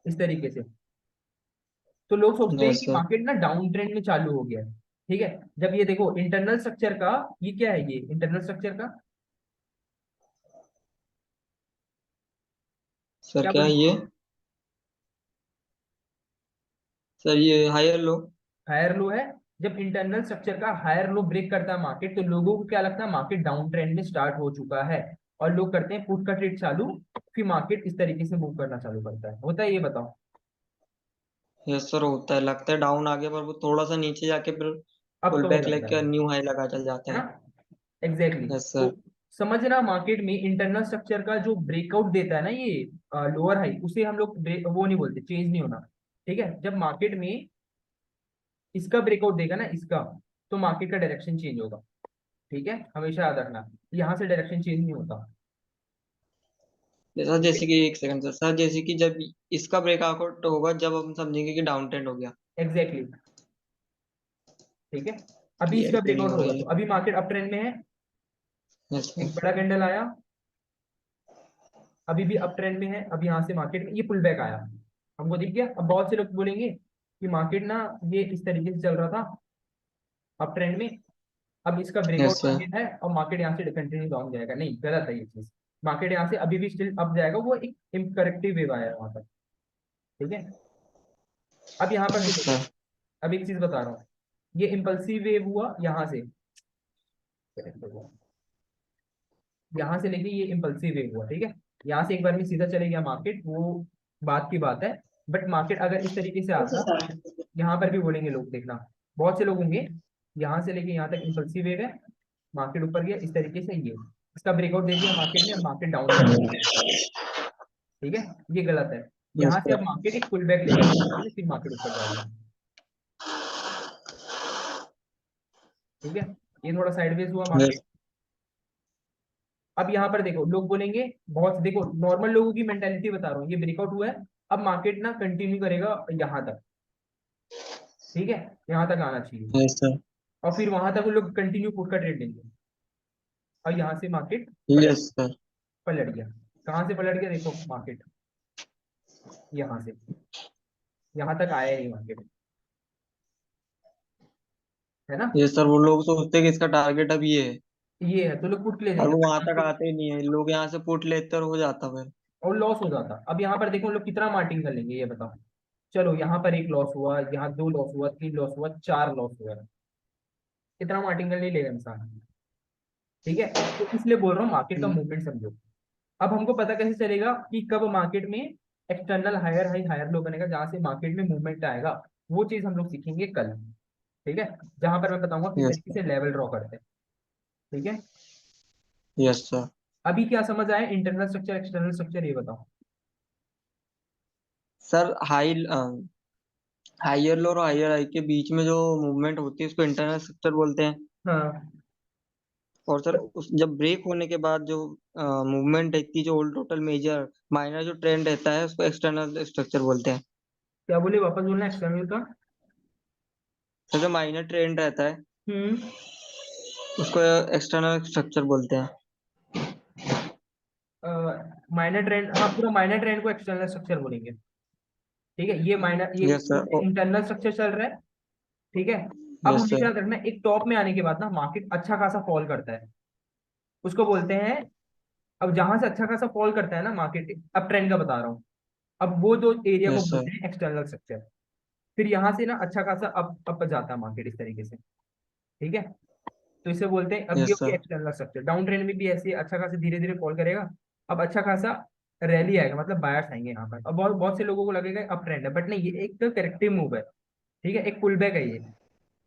इस तरीके से, तो लोग सोचते हैं यस कि सर। मार्केट ना डाउन ट्रेंड में चालू हो गया है। ठीक है, जब ये देखो इंटरनल स्ट्रक्चर का, ये क्या है, ये इंटरनल स्ट्रक्चर का सर क्या क्या है बोलते ये? हैं? सर ये हायर लो। हायर लो है। जब इंटरनल स्ट्रक्चर का हायर लो ब्रेक करता है मार्केट, तो लोगों को क्या लगता है मार्केट डाउन ट्रेंड में स्टार्ट हो चुका है, और लोग करते हैं पुट का ट्रेड चालू, फिर मार्केट इस तरीके से मूव करना चालू करता है, होता है ये बताओ? यस सर होता है, लगता है डाउन आ गया पर वो थोड़ा सा नीचे जाके फिर अब पुल तो हो बैक जाता लेके है, न्यू हाई लगा चल जाता है है। ना? एग्जैक्टली यस तो सर। समझना, मार्केट में इंटरनल स्ट्रक्चर का जो ब्रेकआउट देता है ना, ये लोअर हाई, उसे हम लोग वो नहीं बोलते, चेंज नहीं होना। ठीक है, जब मार्केट में इसका ब्रेकआउट देगा ना, इसका, तो मार्केट का डायरेक्शन चेंज होगा। ठीक है, हमेशा याद रखना, यहाँ से डायरेक्शन चेंज नहीं होता। सर जैसे कि एक सेकंड सर, सर जैसे कि जब इसका ब्रेकआउट होगा जब हम समझेंगे कि डाउन ट्रेंड हो गया। एग्जैक्टली exactly, ठीक है, अभी क्लियर इसका क्यों नहीं ब्रेकआउट हो होगा, रही तो है? अभी मार्केट अप ट्रेंड में है, यस एक सर। बड़ा कैंडल आया, अभी भी अप ट्रेंड में है, अब यहाँ से मार्केट में ये पुल बैक आया, हमको दिख गया। अब बहुत से लोग बोलेंगे कि मार्केट ना ये इस तरीके से चल रहा था अप ट्रेंड में, अब इसका ब्रेकआउट यस हो सर। गया है और मार्केट यहाँ से कंटिन्यू डाउन जाएगा, नहीं गलत है ये चीज। मार्केट यहाँ से अभी भी स्टिल अप जाएगा, वो एक इनकरेक्टिव वेव आया है वहां पर। ठीक है, अब यहाँ पर से यस देखो, सर। अब एक चीज बता रहा हूँ, ये इम्पल्सिव वेव हुआ यहाँ से, यहाँ से लेके ये इम्पल्सिव वेव हुआ, ठीक है। यहाँ से एक बार में सीधा चले गया मार्केट, वो बात की बात है। बट मार्केट अगर इस तरीके से आता, यहाँ पर भी बोलेंगे लोग, देखना बहुत से लोग होंगे, यहाँ से लेके यहाँ तक इम्पल्सिव वेव है, मार्केट ऊपर गया इस तरीके से, ये इसका ब्रेकआउट दे दिया मार्केट ने, अब मार्केट डाउन जा रहा है। ठीक है, ये गलत है। यस यहाँ से अब सर। मार्केट एक पुल बैक लेगा इस तरीके से, फिर मार्केट ऊपर जाएगा। ठीक है, ये थोड़ा साइडवेज हुआ यस। मार्केट। अब यहाँ पर देखो लोग बोलेंगे, बहुत देखो नॉर्मल लोगों की मेंटेलिटी बता रहा हूँ, ये ब्रेकआउट हुआ है, अब मार्केट ना कंटिन्यू करेगा यहाँ तक। ठीक है, यहाँ तक आना चाहिए, यस सर। और फिर वहां तक वो लोग कंटिन्यू पुट का ट्रेड लेंगे, और यहाँ से मार्केट पलट यस सर। पलट गया। कहाँ से पलट गया देखो मार्केट, यहाँ से, यहाँ तक आया ही मार्केट, है ना। यस सर, वो लोग सोचते हैं कि इसका टारगेट अब ये है, ये है तो लोग पुट ले और लेंगे, वो बट वहां यहाँ तक से आते ही नहीं है, लोग यहाँ से पुट लेते और हो जाता फिर। और लॉस हो जाता। अब यहाँ पर देखो लोग कितना मार्टिंग कर लेंगे, ये बताओ। चलो यहाँ पर एक लॉस हुआ, यहाँ दो लॉस हुआ, तीन लॉस हुआ, चार लॉस हुआ, कितना मार्टिंग कर नहीं लेगा इंसान। ठीक है, तो इसलिए बोल रहा हूँ मार्केट का हम्म। मूवमेंट समझो। अब हमको पता कैसे चलेगा कि कब मार्केट में external higher high higher low बनेगा, जहां से मार्केट में मूवमेंट आएगा, वो चीज हम लोग सीखेंगे कल। ठीक है, जहां पर मैं बताऊंगा किस यस तरीके सर। से लेवल ड्रॉ करते हैं। ठीक है, यस सर। अभी क्या समझ आया, इंटरनल स्ट्रक्चर एक्सटर्नल स्ट्रक्चर, ये बताओ। सर हाइयर लो और हाइयर हाई के बीच में जो मूवमेंट होती है उसको इंटरनल स्ट्रक्चर बोलते हैं। हाँ, और सर उस जब ब्रेक होने के बाद जो मूवमेंट रहती है, जो ओल्ड टोटल मेजर माइनर जो ट्रेंड रहता है, उसको एक्सटर्नल स्ट्रक्चर बोलते हैं। क्या बोले, वापस बोलना एक्सटर्नल का। तो जो माइनर ट्रेंड रहता है हम्म, उसको एक्सटर्नल स्ट्रक्चर बोलते हैं। माइनर ट्रेंड, हाँ पूरा माइनर ट्रेंड को एक्सटर्नल स्ट्रक्चर बोलेंगे। ठीक है, ये माइनर, ये यस सर। इंटरनल स्ट्रक्चर चल रहा है। ठीक है, अब यस हमेशा सर। याद रखना, एक टॉप में आने के बाद ना मार्केट अच्छा खासा फॉल करता है, उसको बोलते हैं। अब जहां से अच्छा खासा फॉल करता है ना मार्केट, अब ट्रेंड का बता रहा हूँ, अब वो दो एरिया को यस सर। बोलते हैं एक्सटर्नल स्ट्रक्चर। फिर यहाँ से ना अच्छा खासा अप अप जाता है मार्केट इस तरीके से। ठीक है, तो इसे बोलते हैं, अब ये यस हो गया sir. External structure. Down trend में भी ऐसे अच्छा खासा धीरे धीरे फॉल करेगा, अब अच्छा खासा रैली आएगा, मतलब बायर्स आएंगे यहाँ पर। अब बहुत बहुत से लोगों को लगेगा अप ट्रेंड है, बट नहीं, ये एक करेक्टिव मूव है। ठीक है, एक पुल बैक है ये।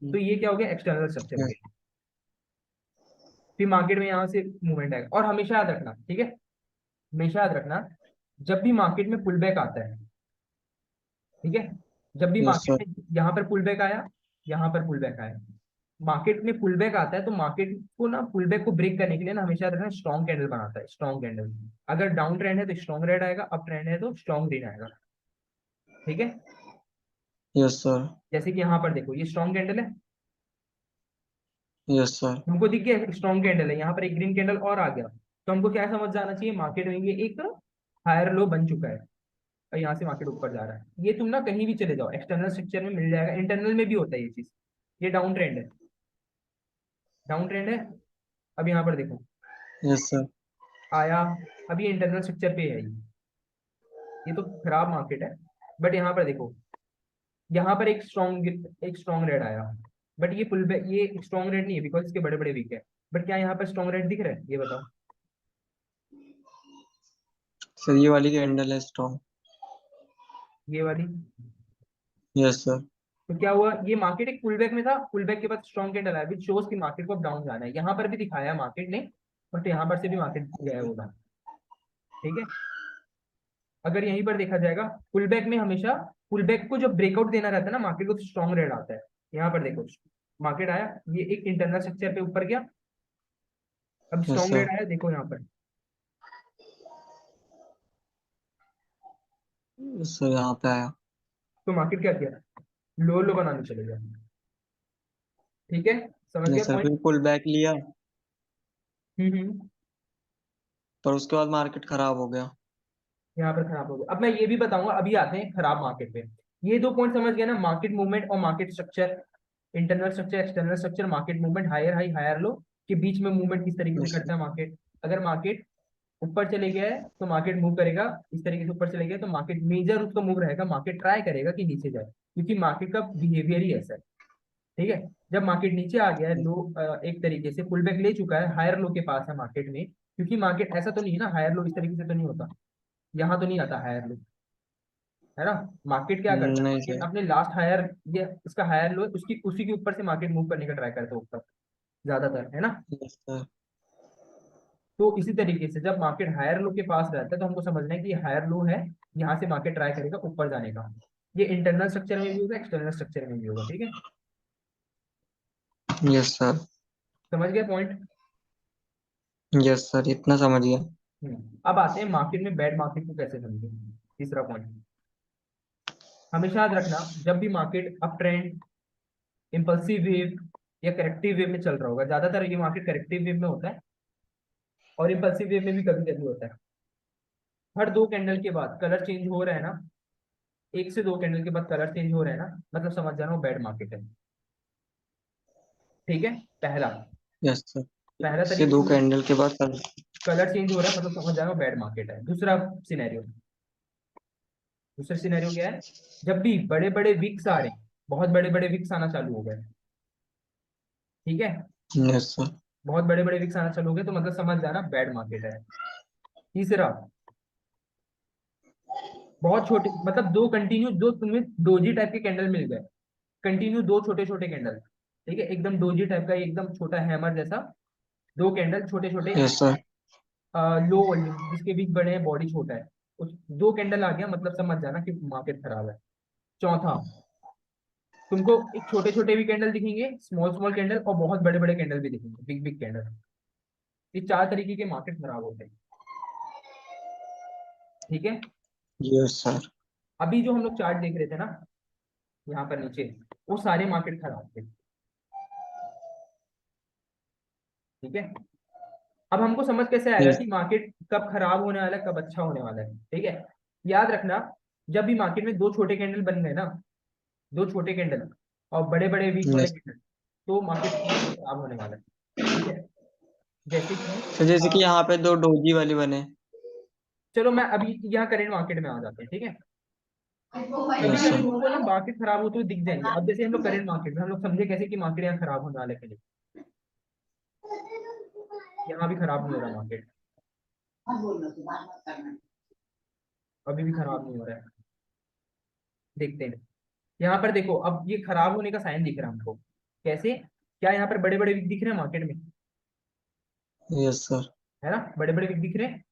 तो ये क्या हो गया, एक्सटर्नल स्ट्रक्चर हो यस गया। फिर मार्केट में यहाँ से मूवमेंट आएगा, और हमेशा याद रखना, ठीक है, हमेशा याद रखना, जब भी मार्केट में पुल बैक आता है, ठीक है, जब भी यस मार्केट सर। में यहाँ पर पुल बैक आया, यहाँ पर पुल बैक आया, मार्केट में पुल बैक आता है, तो मार्केट को ना पुल बैक को ब्रेक करने के लिए ना हमेशा याद रखना स्ट्रॉन्ग कैंडल बनाता है, स्ट्रॉन्ग कैंडल। अगर डाउन ट्रेंड है तो स्ट्रॉन्ग रेड आएगा, अप ट्रेंड है तो स्ट्रॉन्ग ग्रीन आएगा। ठीक है, यस सर। जैसे कि यहाँ पर देखो ये स्ट्रॉन्ग कैंडल है, यस सर। हमको दिख गया स्ट्रॉन्ग कैंडल है, यहाँ पर एक ग्रीन कैंडल और आ गया, तो हमको क्या समझ जाना चाहिए, मार्केट में ये एक हायर लो बन चुका है, और यहाँ से मार्केट ऊपर जा रहा है। ये तुम ना कहीं भी चले जाओ एक्सटर्नल स्ट्रक्चर में मिल जाएगा, इंटरनल में भी होता है ये चीज। ये डाउन ट्रेंड है, डाउन ट्रेंड है। अब यहाँ पर देखो यस सर। आया, अब ये इंटरनल स्ट्रक्चर पे है ये तो खराब मार्केट है। बट यहाँ पर देखो, यहाँ पर एक स्ट्रॉन्ग रेड आया, बट ये पुल बैक, ये स्ट्रॉन्ग रेड नहीं है बिकॉज इसके बड़े बड़े वीक है। बट क्या यहाँ पर स्ट्रॉन्ग रेड दिख रहा है, ये बताओ। सर ये वाली कैंडल है स्ट्रॉन्ग। ये वाली, यस सर। तो क्या हुआ, ये मार्केट एक पुल बैक में था, पुल बैक के बाद स्ट्रॉन्ग कैंडल आया, विच शोज कि मार्केट को अब डाउन जाना है। यहाँ पर भी दिखाया मार्केट ने, बट यहाँ पर से भी मार्केट गया होगा। ठीक है, अगर यहीं पर देखा जाएगा, पुल बैक में हमेशा पुल बैक को जब ब्रेकआउट देना रहता है ना मार्केट को, तो स्ट्रॉन्ग रेड आता है। यहाँ पर देखो मार्केट आया, ये एक इंटरनल स्ट्रक्चर पे ऊपर गया, अब यस स्ट्रॉन्ग सर। रेड आया, देखो यहाँ पर। यस सर, यहाँ पे आया। तो मार्केट क्या किया, लो लो बनाने चले गया। ठीक है, समझ गया यस सर, पॉइंट। फिर पुल बैक लिया, हम्म, पर उसके बाद मार्केट खराब हो गया। यहाँ पर खराब हो गया। अब मैं ये भी बताऊंगा, अभी आते हैं खराब मार्केट पे। ये दो पॉइंट समझ गए ना, मार्केट मूवमेंट और market structure, internal structure external structure, market movement, higher high higher low के बीच में मूवमेंट किस तरीके से यस करता है मार्केट। अगर मार्केट ऊपर चले गया है तो मार्केट मूव करेगा, इस तरीके से ऊपर चले गया तो मार्केट मेजर उसका मूव रहेगा, मार्केट ट्राई करेगा कि नीचे जाए, क्योंकि मार्केट का बिहेवियर ही ऐसा है। ठीक है, जब मार्केट नीचे आ गया है, लो एक तरीके से पुल बैक ले चुका है, हायर लो के पास है मार्केट में, क्योंकि मार्केट ऐसा तो नहीं है ना, हायर लो इस तरीके से तो नहीं होता, यहाँ तो नहीं आता हायर लो, है ना। मार्केट क्या करता है, नहीं मार्केट सर। अपने लास्ट हायर, ये इसका हायर लो है, उसकी उसी के ऊपर से मार्केट मूव करने का ट्राई करता है ऊपर, ज्यादातर, है ना। Yes sir. तो इसी तरीके से जब मार्केट हायर लो के पास रहता है तो हमको समझना है कि ये हायर लो है, यहाँ से मार्केट ट्राई करेगा ऊपर जाने का। ये इंटरनल स्ट्रक्चर में भी होगा, एक्सटर्नल स्ट्रक्चर में भी होगा, ठीक है। Yes sir. समझ गए पॉइंट। यस सर, इतना समझ गया। अब आते हैं मार्केट में बैड मार्केट को कैसे समझें, तीसरा पॉइंट। हमेशा याद रखना, जब भी market up trend, impulsive wave या करेक्टिव वेव में चल रहा होगा, ज्यादातर ये मार्केट करेक्टिव वेव में होता है, और इम्पल्सिव वेव में भी कभी कभी होता है। हर दो कैंडल के बाद कलर चेंज हो रहा है ना, एक से दो कैंडल के बाद कलर चेंज हो रहा है ना, मतलब समझ जाना वो बैड मार्केट है। ठीक है, पहला यस सर। पहला इससे तरीके दो से कैंडल के बाद कल। कलर चेंज हो रहा है मतलब समझ जाना वो बैड मार्केट है। दूसरा सिनेरियो, दूसरा सिनेरियो क्या है, जब भी बड़े बड़े विक्स आ रहे हैं, बहुत बड़े बड़े विक्स आना चालू हो गए, ठीक है, यस सर। बहुत बड़े बड़े विक्स आना चालू हो गए तो मतलब समझ जाना बैड मार्केट है। तीसरा, बहुत छोटे, मतलब दो कंटिन्यू, दो तुम्हें डोजी टाइप के कैंडल मिल गए, कंटिन्यू दो छोटे छोटे कैंडल, ठीक है, एकदम डोजी टाइप का, एकदम छोटा हैमर जैसा, दो कैंडल छोटे छोटे, यस सर। लो वॉल्यूम जिसके बीच बड़े हैं, बॉडी छोटा है, उस दो कैंडल आ गया मतलब समझ जाना कि मार्केट खराब है। चौथा, तुमको एक छोटे छोटे भी कैंडल दिखेंगे, स्मॉल स्मॉल कैंडल, और बहुत बड़े बड़े कैंडल भी दिखेंगे, बिग बिग कैंडल। ये चार तरीके के मार्केट खराब होते हैं, ठीक है। Yes sir. अभी जो हम लोग चार्ट देख रहे थे ना, यहाँ पर नीचे, वो सारे मार्केट खराब थे, ठीक है। अब हमको समझ कैसे आएगा यस। कि मार्केट कब खराब होने वाला है, कब अच्छा होने वाला है, ठीक है। याद रखना, जब भी मार्केट में दो छोटे कैंडल बन गए ना, दो छोटे कैंडल और बड़े बड़े वीक वाले यस। कैंडल, तो मार्केट खराब होने वाला है, ठीक है। जैसे कि तो जैसे कि अ, यहाँ पे दो डोजी वाले बने। चलो मैं अभी यहाँ करेंट मार्केट में आ जाते हैं, ठीक है। कभी यस कभी सर। तुमको ना मार्केट खराब होते हुए दिख जाएंगे। अब जैसे हम लोग करेंट मार्केट में, हम लोग समझे कैसे कि मार्केट यहाँ खराब होने वाले के लिए, यहाँ भी खराब नहीं हो रहा मार्केट, अभी भी खराब नहीं हो रहा है, देखते हैं। यहाँ पर देखो, अब ये खराब होने का साइन दिख रहा है हमको, कैसे, क्या यहाँ पर बड़े बड़े विक दिख रहे हैं मार्केट में, यस सर। है ना, बड़े बड़े विक दिख रहे हैं,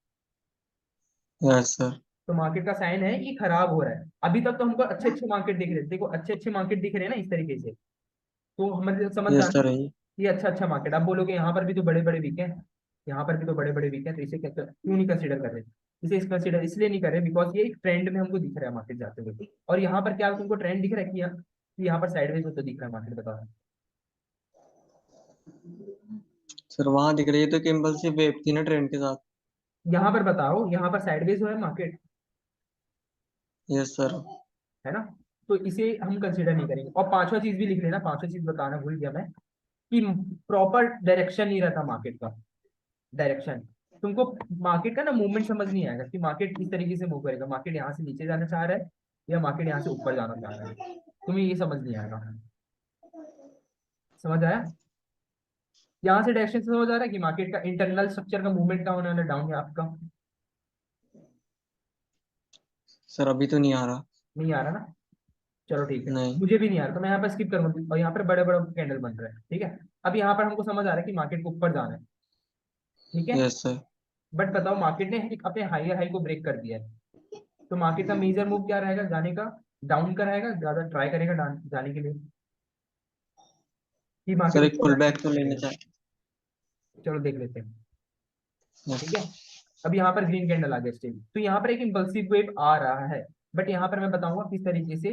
यस सर। तो मार्केट का साइन है ये खराब हो रहा है। अभी तक तो हमको अच्छे अच्छे मार्केट दिख रहे थे, देखो अच्छे अच्छे मार्केट दिख रहे हैं ना इस तरीके से, तो हमें समझ यस जाना सर है। ये अच्छा अच्छा मार्केट। आप बोलोगे यहाँ पर भी तो बड़े बड़े वीक हैं, यहाँ पर भी तो बड़े बड़े वीक हैं, तो इसे क्यों नहीं कंसीडर कर रहे, इसे इस कंसीडर इसलिए नहीं कर रहे बिकॉज ये एक ट्रेंड में हमको दिख रहा है मार्केट जाते हुए। और यहाँ पर क्या तुमको ट्रेंड दिख रहा है कि यहाँ पर साइडवेज तो दिख रहा है मार्केट, बताओ। सर वहां दिख रही है तो इम्पल्सिव वेव थी ना ट्रेंड के साथ। यहाँ पर बताओ, यहाँ पर साइडवेज हो है मार्केट, यस सर। है ना, तो इसे हम कंसीडर नहीं करेंगे। और पांचवा चीज भी लिख लेना, पांचवा चीज बताना भूल गया मैं, कि प्रॉपर डायरेक्शन नहीं रहता मार्केट का, डायरेक्शन, तुमको मार्केट का ना मूवमेंट समझ नहीं आएगा कि मार्केट इस तरीके से मूव करेगा, मार्केट यहाँ से नीचे जाना चाह रहा है या मार्केट यहाँ से ऊपर जाना चाह रहा है, तुम्हें ये समझ नहीं आएगा। समझ आया, यहाँ से डायरेक्शन से समझ आ रहा है कि मार्केट का इंटरनल स्ट्रक्चर का मूवमेंट का होने वाला, डाउन या आपका, सर अभी तो नहीं आ रहा। नहीं आ रहा ना, चलो ठीक है, नहीं। मुझे भी नहीं आ रहा, तो मैं यहाँ पर स्किप करूंगा, और यहाँ पर बड़े बड़े कैंडल बन रहे हैं, ठीक है। अब यहाँ पर हमको समझ आ रहा है कि मार्केट को ऊपर जाना है, ठीक है। Yes sir. बट बताओ, मार्केट ने एक अपने हाई हाई को ब्रेक कर दिया है, तो मार्केट का मेजर मूव क्या रहेगा जाने का, डाउन का रहेगा, ज्यादा ट्राई करेगा जाने के लिए, कि मार्केट सर एक ऊपर पुल जाने बैक की तो कोशिश लेना करेगा। चाहिए। चलो देख लेते हैं, यस। ठीक है। अब यहाँ पर ग्रीन कैंडल आ गया स्टिल, तो यहाँ पर एक इम्पल्सिव वेव आ रहा है, बट यहाँ पर मैं बताऊंगा किस तरीके से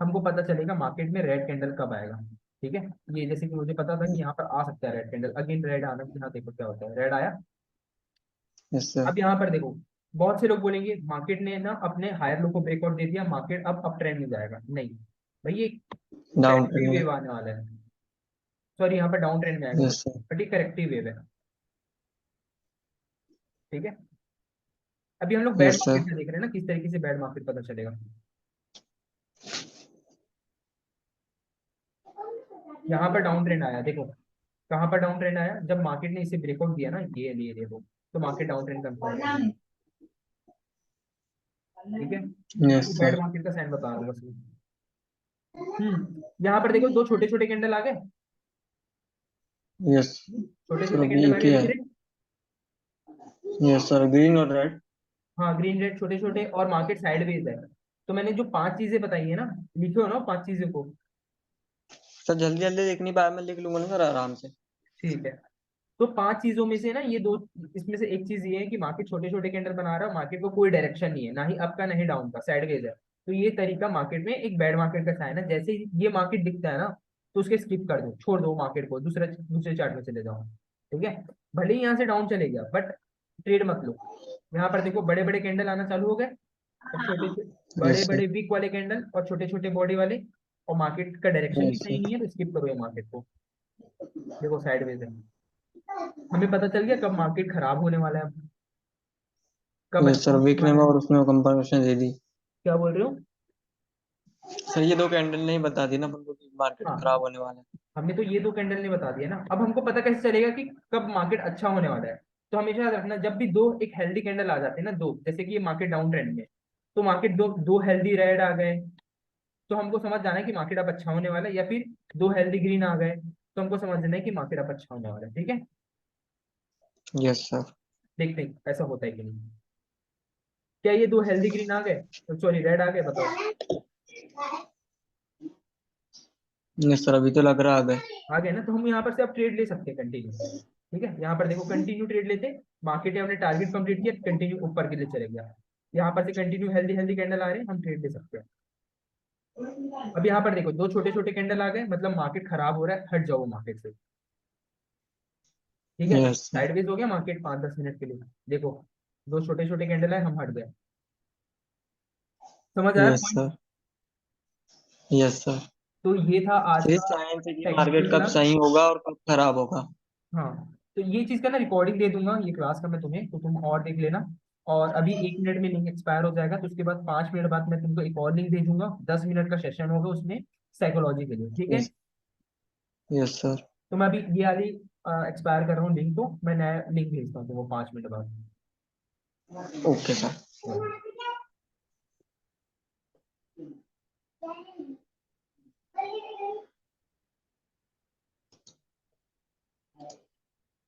हमको पता चलेगा मार्केट में रेड कैंडल कब आएगा, ठीक है। ये जैसे कि मुझे पता था कि यहाँ पर आ सकता है रेड कैंडल, अगेन रेड आना, यहाँ देखो क्या होता है, रेड आया। Yes sir. अब यहाँ पर देखो, बहुत से लोग बोलेंगे मार्केट ने ना अपने हायर लो को ब्रेकआउट दे दिया, मार्केट अब अप ट्रेंड में जाएगा। नहीं भाई, ये डाउन करेक्टिव ट्रेंड में। वेव आने वाला है। सॉरी, यहाँ पर डाउन ट्रेंड में आएगा, यस सर। बट ये करेक्टिव वेव है। ठीक है, अभी हम लोग बैड यस सर। मार्केट में देख रहे हैं ना, किस तरीके से बैड मार्केट पता चलेगा। यहाँ पर डाउन ट्रेंड आया, देखो कहाँ पर डाउन ट्रेंड आया, जब मार्केट ने इसे ब्रेकआउट दिया ना, ये लिए देखो, तो मार्केट डाउन ट्रेंड कंफर्म हो गया। ठीक है, यस बैड सर। मार्केट का साइन बता रहा हूँ बस। यहाँ पर देखो दो छोटे छोटे कैंडल आ गए, यस छोटे सर, छोटे अभी कैंडल आ एक गए, ही है। दिख रहे। यस सर, ग्रीन और रेड। हाँ, ग्रीन रेड छोटे छोटे, और मार्केट साइडवेज है। तो मैंने जो पांच चीजें बताई है ना, लिखे हो ना पांच चीजों को। सर जल्दी जल्दी देख नहीं पाया, मैं लिख लूंगा ना सर आराम से। ठीक है, तो पांच चीजों में से ना ये दो, इसमें से एक चीज ये है कि मार्केट छोटे छोटे कैंडल बना रहा है, मार्केट को कोई डायरेक्शन नहीं है, ना ही अप का ना ही डाउन का, साइडवेज है। तो ये तरीका मार्केट में एक बैड मार्केट का साइन है। जैसे ही ये मार्केट दिखता है ना, तो उसके स्किप कर दो, छोड़ दो मार्केट को, दूसरे दूसरे चार्ट में चले जाओ। ठीक है, भले ही यहाँ से डाउन चले गया, बट ट्रेड मत लो। यहाँ पर देखो बड़े बड़े कैंडल आना चालू हो गए, और छोटे बड़े यस सर। बड़े वीक वाले कैंडल और छोटे छोटे बॉडी वाले, और मार्केट का डायरेक्शन भी यस सही सर। नहीं है, तो स्किप करो ये मार्केट को। देखो साइडवेज है, हमें पता चल गया कब मार्केट खराब होने वाला है, कब यस अच्छा सर, होने वीकने वाला में है। और उसमें कंफर्मेशन दे दी। क्या बोल रहे हो। सर ये दो कैंडल नहीं बता दी ना अपन को कि मार्केट हाँ, खराब होने वाला है। हमने तो ये दो कैंडल ने बता दिया ना, अब हमको पता कैसे चलेगा कि कब मार्केट अच्छा होने वाला है। तो हमेशा याद रखना, जब भी दो एक हेल्दी कैंडल आ जाते हैं ना, दो, जैसे कि ये मार्केट डाउन ट्रेंड में, तो मार्केट दो दो हेल्दी रेड आ गए, तो हमको समझ जाना है कि मार्केट अब अच्छा होने वाला है, या फिर दो हेल्दी ग्रीन आ गए, तो हमको समझ जाना है कि मार्केट अब अच्छा होने वाला है। ठीक है, यस सर। देखते हैं ऐसा होता है कि नहीं। क्या ये दो हेल्दी ग्रीन आ गए, सॉरी रेड आ गए, बताओ। यस सर, अभी तो लग रहा है। आ गए ना, तो हम यहाँ पर से अब ट्रेड ले सकते हैं कंटिन्यू। ठीक है, यहाँ पर देखो कंटिन्यू ट्रेड लेते, मार्केट ने अपने टारगेट कंप्लीट किया, कंटिन्यू ऊपर के लिए चले गया। यहाँ पर से कंटिन्यू हेल्दी हेल्दी कैंडल आ रहे हैं, हम ट्रेड ले सकते हैं। अब यहाँ पर देखो दो छोटे छोटे कैंडल आ गए, मतलब मार्केट खराब हो रहा है, हट जाओ मार्केट से। ठीक है, यस सर। साइडवेज हो गया मार्केट 5-10 मिनट के लिए। देखो दो छोटे छोटे कैंडल है, हम हट गए। समझ आया yes point. Sir. Yes sir. तो ये था आज ये का साइंस है कि टेक्निकल मार्केट कब क्लास। सही होगा और कब खराब होगा। हाँ, तो ये चीज का ना रिकॉर्डिंग दे दूंगा ये क्लास का मैं तुम्हें, तो तुम और देख लेना। और अभी 1 मिनट में लिंक एक्सपायर हो जाएगा, तो उसके बाद 5 मिनट बाद मैं तुमको एक और लिंक भेजूंगा, 10 मिनट का सेशन होगा उसमें, साइकोलॉजी के लिए। ठीक है, यस। Yes sir. तो मैं अभी ये वाली एक्सपायर कर रहा हूँ लिंक, तो मैं नया लिंक भेजता हूँ तुमको 5 मिनट बाद। Okay sir. चलो।